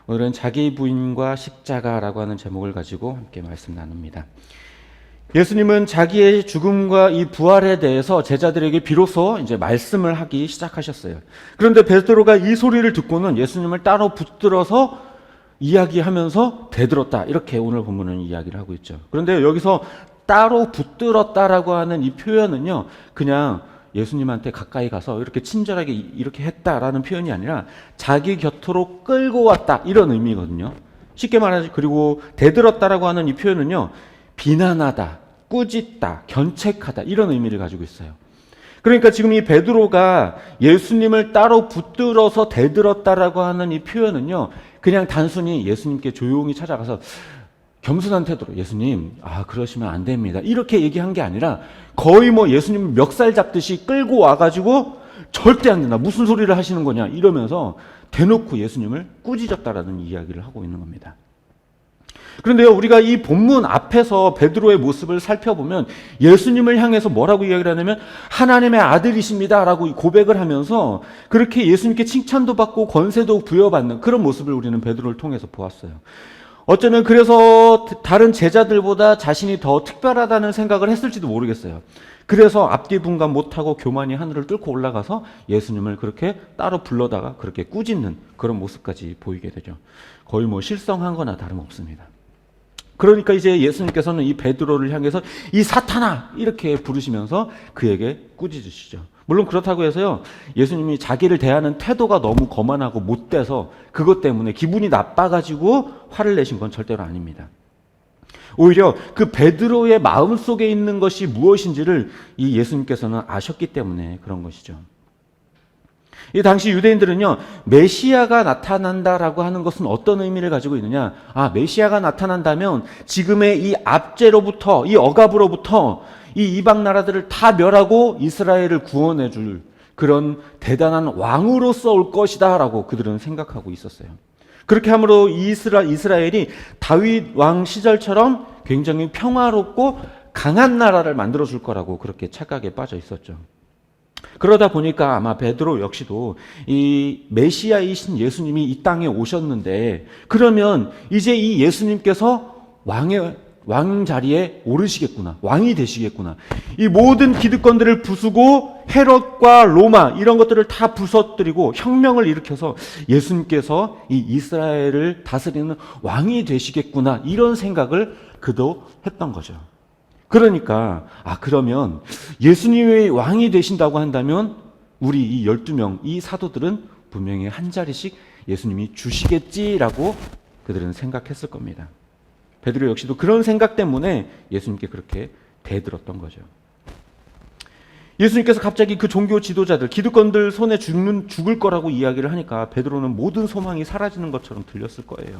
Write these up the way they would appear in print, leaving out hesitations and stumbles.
오늘은 자기 부인과 십자가라고 하는 제목을 가지고 함께 말씀 나눕니다. 예수님은 자기의 죽음과 이 부활에 대해서 제자들에게 비로소 이제 말씀을 하기 시작하셨어요. 그런데 베드로가 이 소리를 듣고는 예수님을 따로 붙들어서 이야기하면서 대들었다. 이렇게 오늘 본문은 이야기를 하고 있죠. 그런데 여기서 따로 붙들었다라고 하는 이 표현은요, 그냥 예수님한테 가까이 가서 이렇게 친절하게 이렇게 했다라는 표현이 아니라 자기 곁으로 끌고 왔다, 이런 의미거든요. 쉽게 말하지, 그리고 대들었다라고 하는 이 표현은요, 비난하다, 꾸짖다, 견책하다, 이런 의미를 가지고 있어요. 그러니까 지금 이 베드로가 예수님을 따로 붙들어서 대들었다라고 하는 이 표현은요, 그냥 단순히 예수님께 조용히 찾아가서 겸손한 태도로 예수님, 그러시면 안 됩니다, 이렇게 얘기한 게 아니라 거의 예수님 멱살 잡듯이 끌고 와가지고 절대 안 된다, 무슨 소리를 하시는 거냐 이러면서 대놓고 예수님을 꾸짖었다라는 이야기를 하고 있는 겁니다. 그런데요, 우리가 이 본문 앞에서 베드로의 모습을 살펴보면 예수님을 향해서 뭐라고 이야기를 하냐면 하나님의 아들이십니다 라고 고백을 하면서 그렇게 예수님께 칭찬도 받고 권세도 부여받는 그런 모습을 우리는 베드로를 통해서 보았어요. 어쩌면 그래서 다른 제자들보다 자신이 더 특별하다는 생각을 했을지도 모르겠어요. 그래서 앞뒤 분간 못하고 교만이 하늘을 뚫고 올라가서 예수님을 그렇게 따로 불러다가 그렇게 꾸짖는 그런 모습까지 보이게 되죠. 거의 실성한 거나 다름없습니다. 그러니까 이제 예수님께서는 이 베드로를 향해서 이 사탄아 이렇게 부르시면서 그에게 꾸짖으시죠. 물론 그렇다고 해서요, 예수님이 자기를 대하는 태도가 너무 거만하고 못돼서 그것 때문에 기분이 나빠가지고 화를 내신 건 절대로 아닙니다. 오히려 그 베드로의 마음속에 있는 것이 무엇인지를 이 예수님께서는 아셨기 때문에 그런 것이죠. 이 당시 유대인들은요, 메시아가 나타난다라고 하는 것은 어떤 의미를 가지고 있느냐? 메시아가 나타난다면 지금의 이 압제로부터, 이 억압으로부터 이 이방 나라들을 다 멸하고 이스라엘을 구원해 줄 그런 대단한 왕으로서 올 것이다 라고 그들은 생각하고 있었어요. 그렇게 함으로 이스라엘이 다윗 왕 시절처럼 굉장히 평화롭고 강한 나라를 만들어 줄 거라고 그렇게 착각에 빠져 있었죠. 그러다 보니까 아마 베드로 역시도 이 메시아이신 예수님이 이 땅에 오셨는데 그러면 이제 이 예수님께서 왕 자리에 오르시겠구나, 왕이 되시겠구나, 이 모든 기득권들을 부수고 헤롯과 로마 이런 것들을 다 부서뜨리고 혁명을 일으켜서 예수님께서 이 이스라엘을 다스리는 왕이 되시겠구나, 이런 생각을 그도 했던 거죠. 그러니까 그러면 예수님이 왕이 되신다고 한다면 우리 이 12명 이 사도들은 분명히 한 자리씩 예수님이 주시겠지라고 그들은 생각했을 겁니다. 베드로 역시도 그런 생각 때문에 예수님께 그렇게 대들었던 거죠. 예수님께서 갑자기 그 종교 지도자들, 기득권들 손에 죽을 거라고 이야기를 하니까 베드로는 모든 소망이 사라지는 것처럼 들렸을 거예요.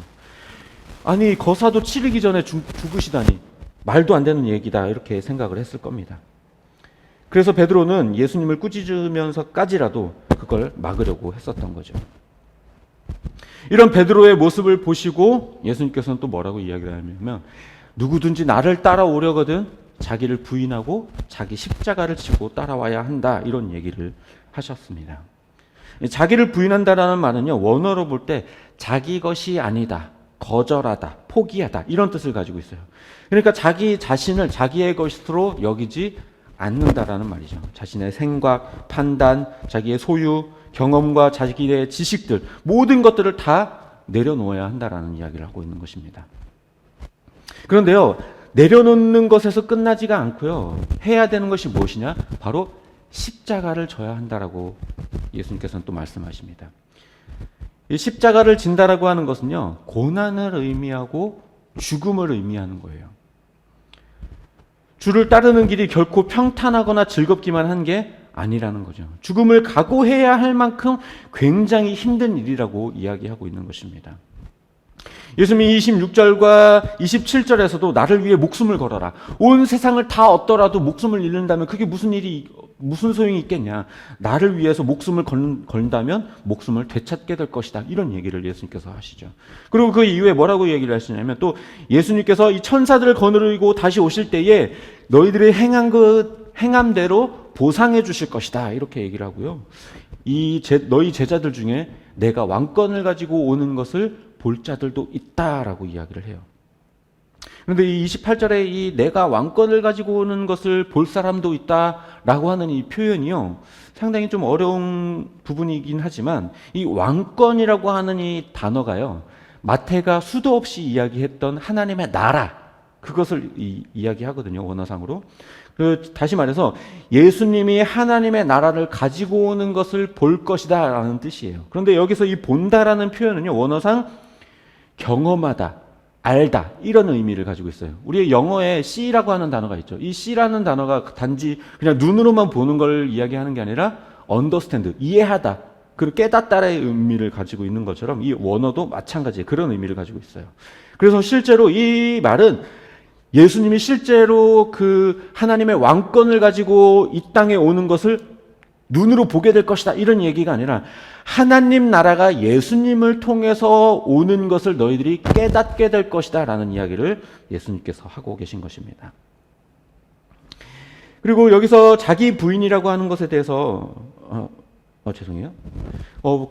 아니, 거사도 치르기 전에 죽으시다니 말도 안 되는 얘기다, 이렇게 생각을 했을 겁니다. 그래서 베드로는 예수님을 꾸짖으면서까지라도 그걸 막으려고 했었던 거죠. 이런 베드로의 모습을 보시고 예수님께서는 또 뭐라고 이야기를 하냐면 누구든지 나를 따라오려거든 자기를 부인하고 자기 십자가를 지고 따라와야 한다, 이런 얘기를 하셨습니다. 자기를 부인한다라는 말은요, 원어로 볼 때 자기 것이 아니다, 거절하다, 포기하다, 이런 뜻을 가지고 있어요. 그러니까 자기 자신을 자기의 것으로 여기지 않는다라는 말이죠. 자신의 생각, 판단, 자기의 소유, 경험과 자기의 지식들, 모든 것들을 다 내려놓아야 한다라는 이야기를 하고 있는 것입니다. 그런데요, 내려놓는 것에서 끝나지가 않고요, 해야 되는 것이 무엇이냐? 바로 십자가를 져야 한다라고 예수님께서는 또 말씀하십니다. 이 십자가를 진다라고 하는 것은요, 고난을 의미하고 죽음을 의미하는 거예요. 주를 따르는 길이 결코 평탄하거나 즐겁기만 한 게 아니라는 거죠. 죽음을 각오해야 할 만큼 굉장히 힘든 일이라고 이야기하고 있는 것입니다. 예수님이 26절과 27절에서도 나를 위해 목숨을 걸어라, 온 세상을 다 얻더라도 목숨을 잃는다면 그게 무슨 소용이 있겠냐, 나를 위해서 목숨을 건다면 목숨을 되찾게 될 것이다, 이런 얘기를 예수님께서 하시죠. 그리고 그 이후에 뭐라고 얘기를 하시냐면 또 예수님께서 이 천사들을 거느리고 다시 오실 때에 너희들이 행한 그 행함대로 보상해 주실 것이다, 이렇게 얘기를 하고요. 너희 제자들 중에 내가 왕권을 가지고 오는 것을 볼 자들도 있다라고 이야기를 해요. 그런데 이 28절에 이 내가 왕권을 가지고 오는 것을 볼 사람도 있다라고 하는 이 표현이요, 상당히 좀 어려운 부분이긴 하지만 이 왕권이라고 하는 이 단어가요, 마태가 수도 없이 이야기했던 하나님의 나라, 그것을 이야기하거든요, 원어상으로. 다시 말해서 예수님이 하나님의 나라를 가지고 오는 것을 볼 것이다 라는 뜻이에요. 그런데 여기서 이 본다라는 표현은요, 원어상 경험하다, 알다, 이런 의미를 가지고 있어요. 우리의 영어에 see라고 하는 단어가 있죠. 이 see라는 단어가 단지 그냥 눈으로만 보는 걸 이야기하는 게 아니라 understand, 이해하다, 그리고 깨닫다의 의미를 가지고 있는 것처럼 이 원어도 마찬가지의 그런 의미를 가지고 있어요. 그래서 실제로 이 말은 예수님이 실제로 그 하나님의 왕권을 가지고 이 땅에 오는 것을 눈으로 보게 될 것이다, 이런 얘기가 아니라 하나님 나라가 예수님을 통해서 오는 것을 너희들이 깨닫게 될 것이다 라는 이야기를 예수님께서 하고 계신 것입니다. 그리고 여기서 자기 부인이라고 하는 것에 대해서 죄송해요.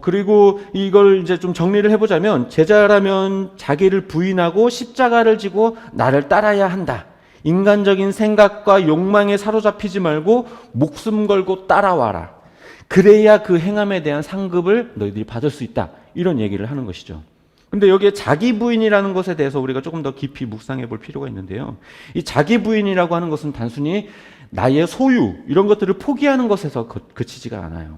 그리고 이걸 이제 좀 정리를 해보자면, 제자라면 자기를 부인하고 십자가를 지고 나를 따라야 한다. 인간적인 생각과 욕망에 사로잡히지 말고 목숨 걸고 따라와라. 그래야 그 행함에 대한 상급을 너희들이 받을 수 있다. 이런 얘기를 하는 것이죠. 근데 여기에 자기 부인이라는 것에 대해서 우리가 조금 더 깊이 묵상해 볼 필요가 있는데요. 이 자기 부인이라고 하는 것은 단순히 나의 소유, 이런 것들을 포기하는 것에서 그치지가 않아요.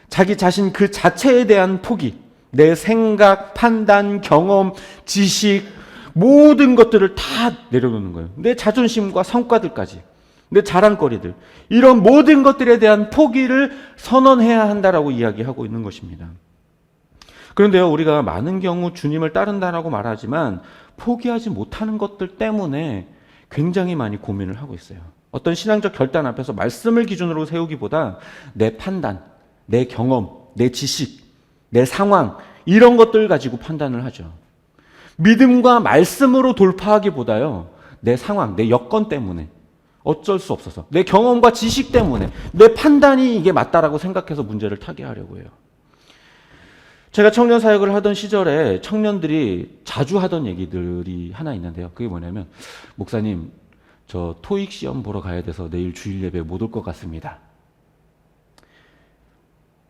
자기 자신 그 자체에 대한 포기, 내 생각, 판단, 경험, 지식, 모든 것들을 다 내려놓는 거예요. 내 자존심과 성과들까지, 내 자랑거리들, 이런 모든 것들에 대한 포기를 선언해야 한다라고 이야기하고 있는 것입니다. 그런데요, 우리가 많은 경우 주님을 따른다라고 말하지만 포기하지 못하는 것들 때문에 굉장히 많이 고민을 하고 있어요. 어떤 신앙적 결단 앞에서 말씀을 기준으로 세우기보다 내 판단, 내 경험, 내 지식, 내 상황, 이런 것들 가지고 판단을 하죠. 믿음과 말씀으로 돌파하기보다요, 내 상황, 내 여건 때문에, 어쩔 수 없어서, 내 경험과 지식 때문에, 내 판단이 이게 맞다라고 생각해서 문제를 타개하려고 해요. 제가 청년 사역을 하던 시절에 청년들이 자주 하던 얘기들이 하나 있는데요. 그게 뭐냐면, 목사님, 저 토익 시험 보러 가야 돼서 내일 주일 예배 못 올 것 같습니다.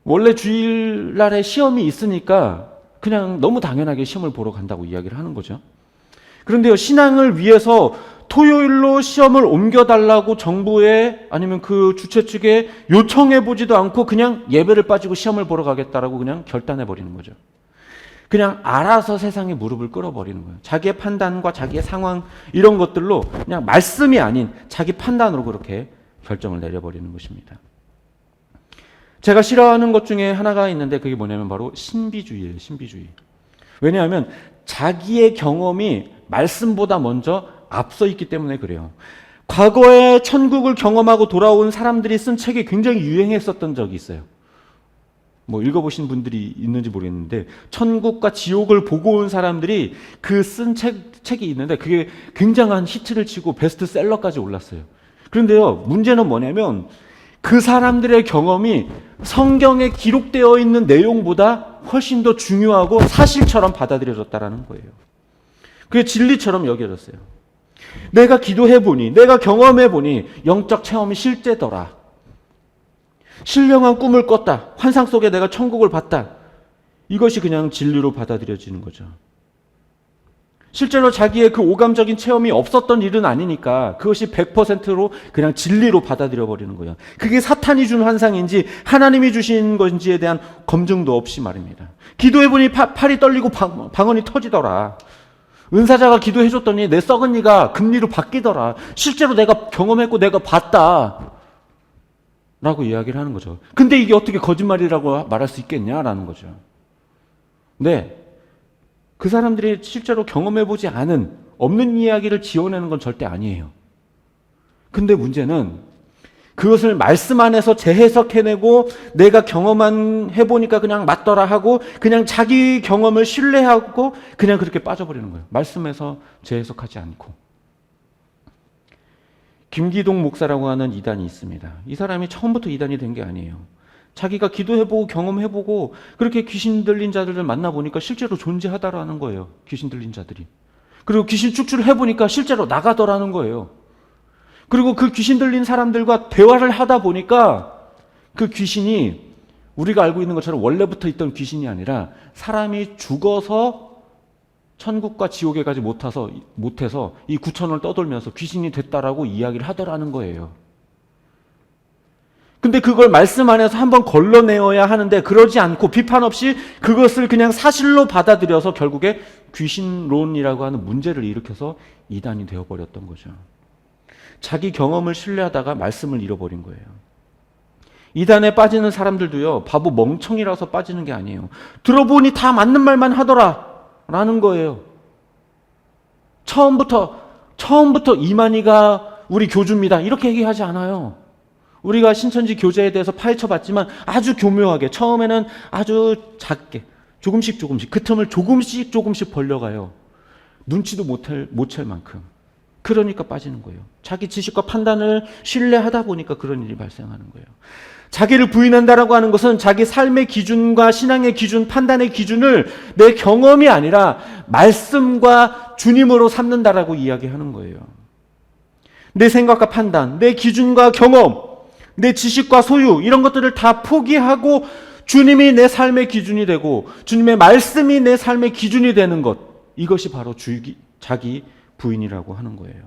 원래 주일날에 시험이 있으니까 그냥 너무 당연하게 시험을 보러 간다고 이야기를 하는 거죠. 그런데요, 신앙을 위해서 토요일로 시험을 옮겨달라고 정부에 아니면 그 주최 측에 요청해 보지도 않고 그냥 예배를 빠지고 시험을 보러 가겠다라고 그냥 결단해 버리는 거죠. 그냥 알아서 세상에 무릎을 꿇어버리는 거예요. 자기의 판단과 자기의 상황, 이런 것들로 그냥 말씀이 아닌 자기 판단으로 그렇게 결정을 내려버리는 것입니다. 제가 싫어하는 것 중에 하나가 있는데 그게 뭐냐면 바로 신비주의예요. 신비주의. 왜냐하면 자기의 경험이 말씀보다 먼저 앞서 있기 때문에 그래요. 과거에 천국을 경험하고 돌아온 사람들이 쓴 책이 굉장히 유행했었던 적이 있어요. 뭐 읽어보신 분들이 있는지 모르겠는데, 천국과 지옥을 보고 온 사람들이 그 쓴 책이 있는데 그게 굉장한 히트를 치고 베스트셀러까지 올랐어요. 그런데요, 문제는 뭐냐면 그 사람들의 경험이 성경에 기록되어 있는 내용보다 훨씬 더 중요하고 사실처럼 받아들여졌다라는 거예요. 그게 진리처럼 여겨졌어요. 내가 기도해보니, 내가 경험해보니 영적 체험이 실제더라. 신령한 꿈을 꿨다. 환상 속에 내가 천국을 봤다. 이것이 그냥 진리로 받아들여지는 거죠. 실제로 자기의 그 오감적인 체험이 없었던 일은 아니니까 그것이 100%로 그냥 진리로 받아들여 버리는 거예요. 그게 사탄이 준 환상인지 하나님이 주신 건지에 대한 검증도 없이 말입니다. 기도해보니 팔이 떨리고 방언이 터지더라. 은사자가 기도해줬더니 내 썩은 이가 금리로 바뀌더라. 실제로 내가 경험했고 내가 봤다 라고 이야기를 하는 거죠. 근데 이게 어떻게 거짓말이라고 말할 수 있겠냐라는 거죠. 네, 그 사람들이 실제로 경험해보지 않은, 없는 이야기를 지어내는 건 절대 아니에요. 근데 문제는 그것을 말씀 안에서 재해석해내고 내가 해보니까 그냥 맞더라 하고 그냥 자기 경험을 신뢰하고 그냥 그렇게 빠져버리는 거예요. 말씀에서 재해석하지 않고. 김기동 목사라고 하는 이단이 있습니다. 이 사람이 처음부터 이단이 된 게 아니에요. 자기가 기도해보고 경험해보고 그렇게 귀신 들린 자들을 만나보니까 실제로 존재하다라는 거예요. 귀신 들린 자들이. 그리고 귀신 축출을 해보니까 실제로 나가더라는 거예요. 그리고 그 귀신 들린 사람들과 대화를 하다 보니까 그 귀신이 우리가 알고 있는 것처럼 원래부터 있던 귀신이 아니라 사람이 죽어서 천국과 지옥에 가지 못해서 이 구천을 떠돌면서 귀신이 됐다라고 이야기를 하더라는 거예요. 근데 그걸 말씀 안에서 한번 걸러내어야 하는데 그러지 않고 비판 없이 그것을 그냥 사실로 받아들여서 결국에 귀신론이라고 하는 문제를 일으켜서 이단이 되어버렸던 거죠. 자기 경험을 신뢰하다가 말씀을 잃어버린 거예요. 이단에 빠지는 사람들도요, 바보 멍청이라서 빠지는 게 아니에요. 들어보니 다 맞는 말만 하더라 라는 거예요. 처음부터 이만희가 우리 교주입니다 이렇게 얘기하지 않아요. 우리가 신천지 교제에 대해서 파헤쳐봤지만 아주 교묘하게 처음에는 아주 작게 조금씩 그 틈을 조금씩 벌려가요. 눈치도 못 챌 만큼. 그러니까 빠지는 거예요. 자기 지식과 판단을 신뢰하다 보니까 그런 일이 발생하는 거예요. 자기를 부인한다라고 하는 것은 자기 삶의 기준과 신앙의 기준, 판단의 기준을 내 경험이 아니라 말씀과 주님으로 삼는다라고 이야기하는 거예요. 내 생각과 판단, 내 기준과 경험, 내 지식과 소유 이런 것들을 다 포기하고 주님이 내 삶의 기준이 되고 주님의 말씀이 내 삶의 기준이 되는 것, 이것이 바로 자기 부인이라고 하는 거예요.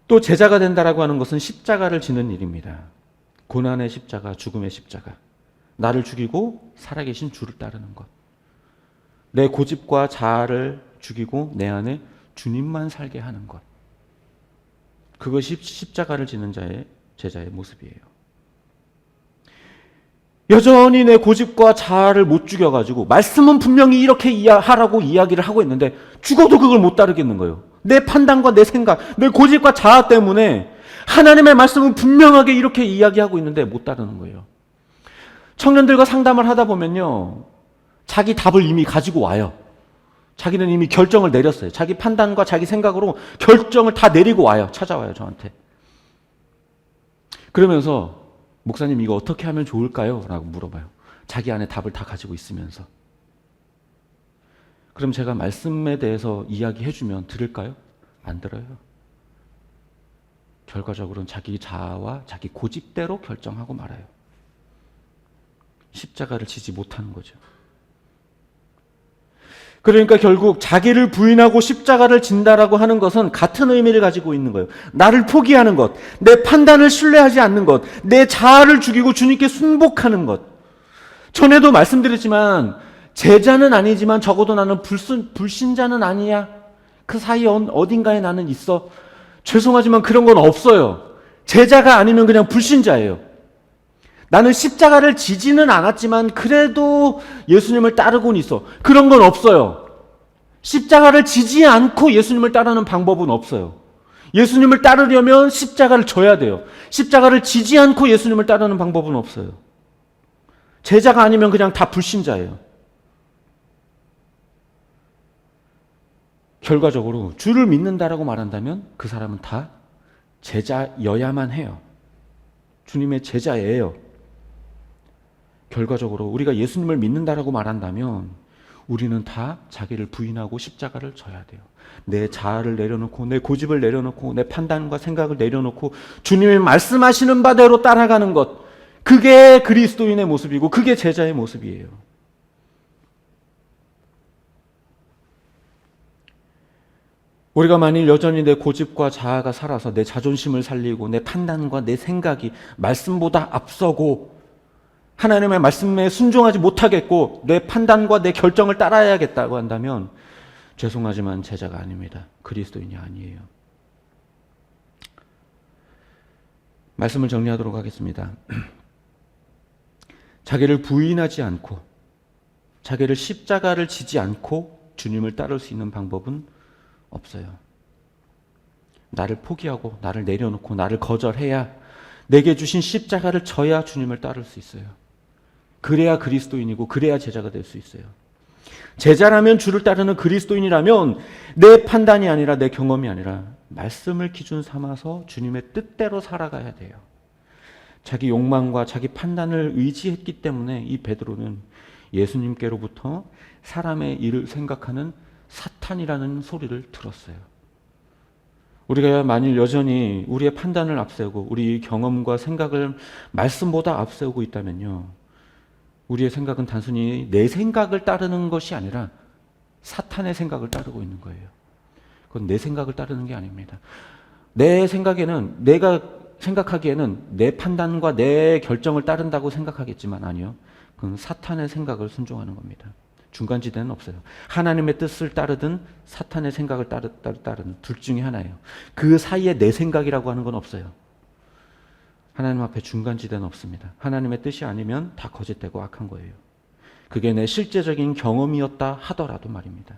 또 제자가 된다라고 하는 것은 십자가를 지는 일입니다. 고난의 십자가, 죽음의 십자가. 나를 죽이고 살아계신 주를 따르는 것. 내 고집과 자아를 죽이고 내 안에 주님만 살게 하는 것. 그것이 십자가를 지는 제자의 모습이에요. 여전히 내 고집과 자아를 못 죽여가지고 말씀은 분명히 이렇게 하라고 이야기를 하고 있는데 죽어도 그걸 못 따르겠는 거예요. 내 판단과 내 생각, 내 고집과 자아 때문에 하나님의 말씀은 분명하게 이렇게 이야기하고 있는데 못 따르는 거예요. 청년들과 상담을 하다 보면요, 자기 답을 이미 가지고 와요. 자기는 이미 결정을 내렸어요. 자기 판단과 자기 생각으로 결정을 다 내리고 찾아와요, 저한테. 그러면서 목사님 이거 어떻게 하면 좋을까요? 라고 물어봐요. 자기 안에 답을 다 가지고 있으면서. 그럼 제가 말씀에 대해서 이야기해주면 들을까요? 안 들어요. 결과적으로는 자기 자아와 자기 고집대로 결정하고 말아요. 십자가를 지지 못하는 거죠. 그러니까 결국 자기를 부인하고 십자가를 진다라고 하는 것은 같은 의미를 가지고 있는 거예요. 나를 포기하는 것, 내 판단을 신뢰하지 않는 것, 내 자아를 죽이고 주님께 순복하는 것. 전에도 말씀드렸지만 제자는 아니지만 적어도 나는 불신자는 아니야. 그 사이 어딘가에 나는 있어. 죄송하지만 그런 건 없어요. 제자가 아니면 그냥 불신자예요. 나는 십자가를 지지는 않았지만 그래도 예수님을 따르고는 있어. 그런 건 없어요. 십자가를 지지 않고 예수님을 따르는 방법은 없어요. 예수님을 따르려면 십자가를 져야 돼요. 십자가를 지지 않고 예수님을 따르는 방법은 없어요. 제자가 아니면 그냥 다 불신자예요. 결과적으로 주를 믿는다라고 말한다면 그 사람은 다 제자여야만 해요. 주님의 제자예요. 결과적으로 우리가 예수님을 믿는다라고 말한다면 우리는 다 자기를 부인하고 십자가를 져야 돼요. 내 자아를 내려놓고 내 고집을 내려놓고 내 판단과 생각을 내려놓고 주님이 말씀하시는 바대로 따라가는 것, 그게 그리스도인의 모습이고 그게 제자의 모습이에요. 우리가 만일 여전히 내 고집과 자아가 살아서 내 자존심을 살리고 내 판단과 내 생각이 말씀보다 앞서고 하나님의 말씀에 순종하지 못하겠고 내 판단과 내 결정을 따라야겠다고 한다면 죄송하지만 제자가 아닙니다. 그리스도인이 아니에요. 말씀을 정리하도록 하겠습니다. 자기를 부인하지 않고 자기를 십자가를 지지 않고 주님을 따를 수 있는 방법은 없어요. 나를 포기하고 나를 내려놓고 나를 거절해야, 내게 주신 십자가를 져야 주님을 따를 수 있어요. 그래야 그리스도인이고 그래야 제자가 될 수 있어요. 제자라면, 주를 따르는 그리스도인이라면 내 판단이 아니라 내 경험이 아니라 말씀을 기준 삼아서 주님의 뜻대로 살아가야 돼요. 자기 욕망과 자기 판단을 의지했기 때문에 이 베드로는 예수님께로부터 사람의 일을 생각하는 사탄이라는 소리를 들었어요. 우리가 만일 여전히 우리의 판단을 앞세우고 우리 경험과 생각을 말씀보다 앞세우고 있다면요, 우리의 생각은 단순히 내 생각을 따르는 것이 아니라 사탄의 생각을 따르고 있는 거예요. 그건 내 생각을 따르는 게 아닙니다. 내 생각에는, 내가 생각하기에는 내 판단과 내 결정을 따른다고 생각하겠지만 아니요, 그건 사탄의 생각을 순종하는 겁니다. 중간지대는 없어요. 하나님의 뜻을 따르든 사탄의 생각을 따르든 둘 중에 하나예요. 그 사이에 내 생각이라고 하는 건 없어요. 하나님 앞에 중간지대는 없습니다. 하나님의 뜻이 아니면 다 거짓되고 악한 거예요. 그게 내 실제적인 경험이었다 하더라도 말입니다.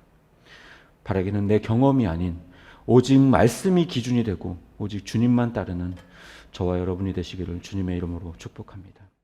바라기는 내 경험이 아닌 오직 말씀이 기준이 되고 오직 주님만 따르는 저와 여러분이 되시기를 주님의 이름으로 축복합니다.